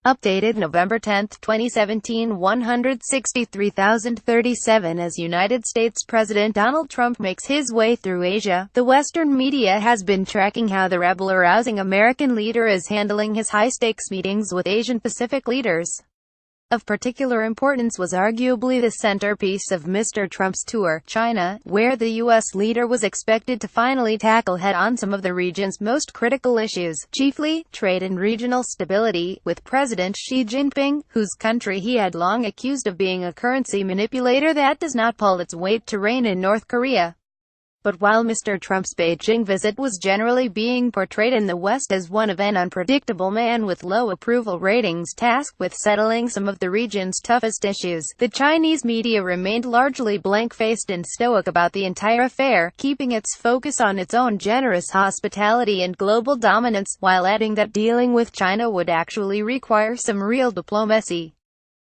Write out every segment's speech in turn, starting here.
Updated November 10, 2017 163,037. As United States President Donald Trump makes his way through Asia, the Western media has been tracking how the rebel-arousing American leader is handling his high-stakes meetings with Asian-Pacific leaders. Of particular importance was arguably the centerpiece of Mr. Trump's tour, China, where the U.S. leader was expected to finally tackle head-on some of the region's most critical issues, chiefly trade and regional stability, with President Xi Jinping, whose country he had long accused of being a currency manipulator that does not pull its weight to rein in North Korea. But while Mr. Trump's Beijing visit was generally being portrayed in the West as one of an unpredictable man with low approval ratings tasked with settling some of the region's toughest issues, the Chinese media remained largely blank-faced and stoic about the entire affair, keeping its focus on its own generous hospitality and global dominance, while adding that dealing with China would actually require some real diplomacy.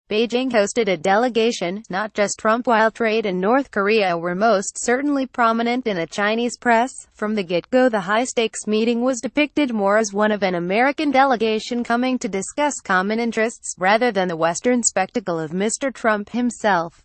Beijing hosted a delegation, not just Trump. While trade and North Korea were most certainly prominent in the Chinese press, from the get-go the high-stakes meeting was depicted more as one of an American delegation coming to discuss common interests, rather than the Western spectacle of Mr. Trump himself.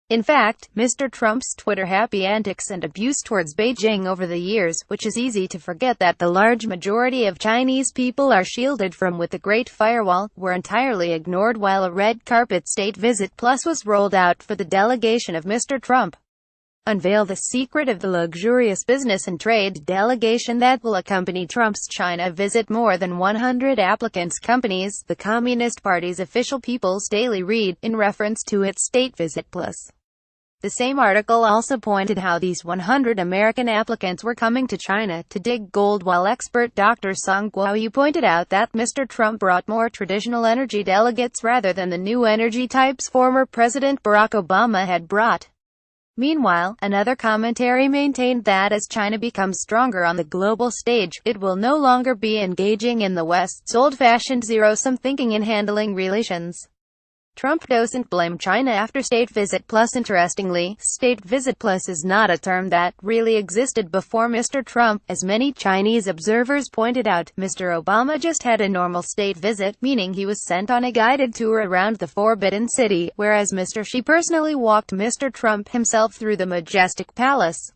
In fact, Mr. Trump's Twitter-happy antics and abuse towards Beijing over the years, which is easy to forget that the large majority of Chinese people are shielded from with the Great Firewall, were entirely ignored while a red carpet state visit plus was rolled out for the delegation of Mr. Trump. Unveil the secret of the luxurious business and trade delegation that will accompany Trump's China visit. More than 100 applicants. Companies, the Communist Party's official People's Daily read, in reference to its state visit plus. The same article also pointed how these 100 American applicants were coming to China to dig gold, while expert Dr. Song Guoyu pointed out that Mr. Trump brought more traditional energy delegates rather than the new energy types former President Barack Obama had brought. Meanwhile, another commentary maintained that as China becomes stronger on the global stage, it will no longer be engaging in the West's old-fashioned zero-sum thinking in handling relations. Trump doesn't blame China after state visit plus. Interestingly, state visit plus is not a term that really existed before Mr. Trump. As many Chinese observers pointed out, Mr. Obama just had a normal state visit, meaning he was sent on a guided tour around the Forbidden City, whereas Mr. Xi personally walked Mr. Trump himself through the majestic palace.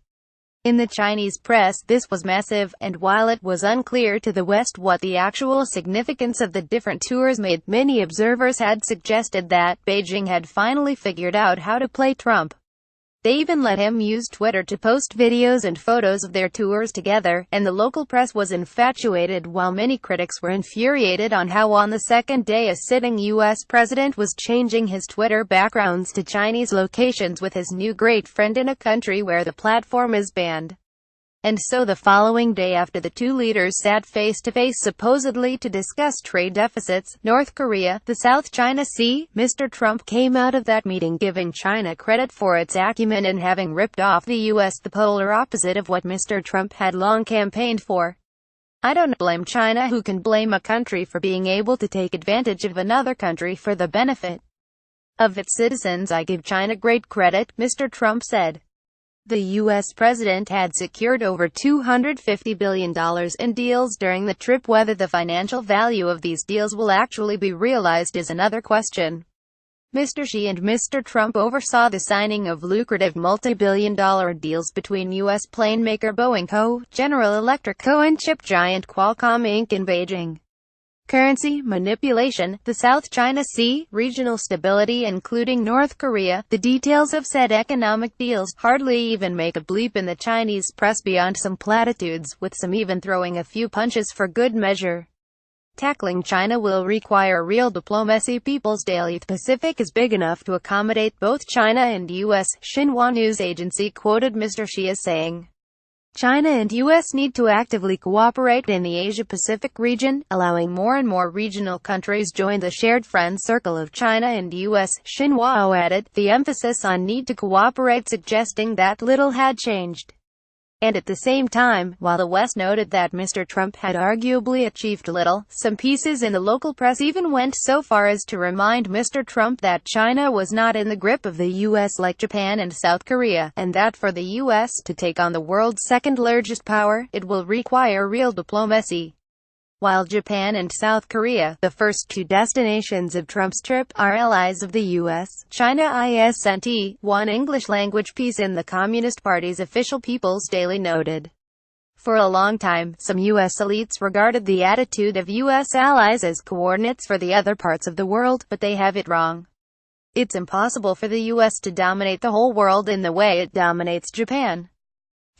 In the Chinese press, this was massive, and while it was unclear to the West what the actual significance of the different tours made, many observers had suggested that Beijing had finally figured out how to play Trump. They even let him use Twitter to post videos and photos of their tours together, and the local press was infatuated, while many critics were infuriated on how on the second day a sitting U.S. president was changing his Twitter backgrounds to Chinese locations with his new great friend in a country where the platform is banned. And so the following day, after the two leaders sat face-to-face supposedly to discuss trade deficits, North Korea, the South China Sea, Mr. Trump came out of that meeting giving China credit for its acumen in having ripped off the U.S., the polar opposite of what Mr. Trump had long campaigned for. I don't blame China. Who can blame a country for being able to take advantage of another country for the benefit of its citizens? I give China great credit, Mr. Trump said. The U.S. president had secured over $250 billion in deals during the trip. Whether the financial value of these deals will actually be realized is another question. Mr. Xi and Mr. Trump oversaw the signing of lucrative multi-billion-dollar deals between U.S. plane maker Boeing Co., General Electric Co., and chip giant Qualcomm Inc. in Beijing. Currency manipulation, the South China Sea, regional stability including North Korea. The details of said economic deals hardly even make a bleep in the Chinese press beyond some platitudes, with some even throwing a few punches for good measure. Tackling China will require real diplomacy. People's Daily. The Pacific is big enough to accommodate both China and U.S., Xinhua news agency quoted Mr. Xi as saying. China and U.S. need to actively cooperate in the Asia-Pacific region, allowing more and more regional countries join the shared friend circle of China and U.S., Xinhua added, the emphasis on need to cooperate suggesting that little had changed. And at the same time, while the West noted that Mr. Trump had arguably achieved little, some pieces in the local press even went so far as to remind Mr. Trump that China was not in the grip of the U.S. like Japan and South Korea, and that for the U.S. to take on the world's second-largest power, it will require real diplomacy. while Japan and South Korea, the first two destinations of Trump's trip, are allies of the U.S. China isn't one English-language piece in the Communist Party's official People's Daily noted. For a long time, some U.S. elites regarded the attitude of U.S. allies as coordinates for the other parts of the world, but they have it wrong. It's impossible for the U.S. to dominate the whole world in the way it dominates Japan.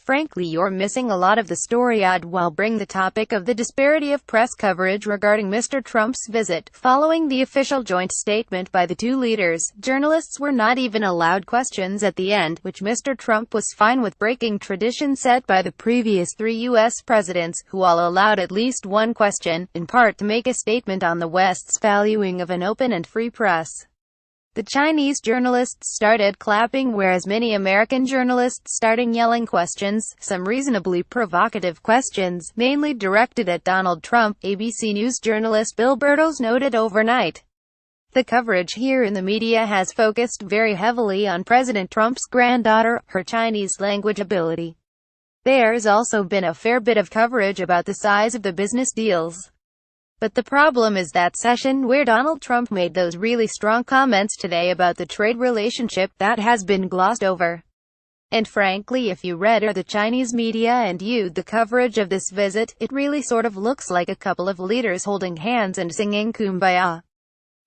Frankly, you're missing a lot of the story. While bring the topic of the disparity of press coverage regarding Mr. Trump's visit. Following the official joint statement by the two leaders, journalists were not even allowed questions at the end, which Mr. Trump was fine with, breaking tradition set by the previous three U.S. presidents, who all allowed at least one question, in part to make a statement on the West's valuing of an open and free press. The Chinese journalists started clapping, whereas many American journalists started yelling questions, some reasonably provocative questions, mainly directed at Donald Trump, ABC News journalist Bill Burdos noted overnight. The coverage here in the media has focused very heavily on President Trump's granddaughter, her Chinese language ability. There's also been a fair bit of coverage about the size of the business deals. But the problem is that session where Donald Trump made those really strong comments today about the trade relationship, that has been glossed over. And frankly, if you read the Chinese media and viewed the coverage of this visit, it really sort of looks like a couple of leaders holding hands and singing Kumbaya.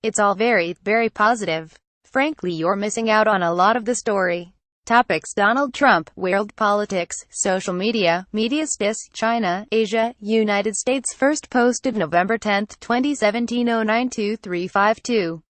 It's all very, very positive. Frankly, you're missing out on a lot of the story. Topics: Donald Trump, world politics, social media, media status, China, Asia, United States. First posted November 10, 2017. 092352.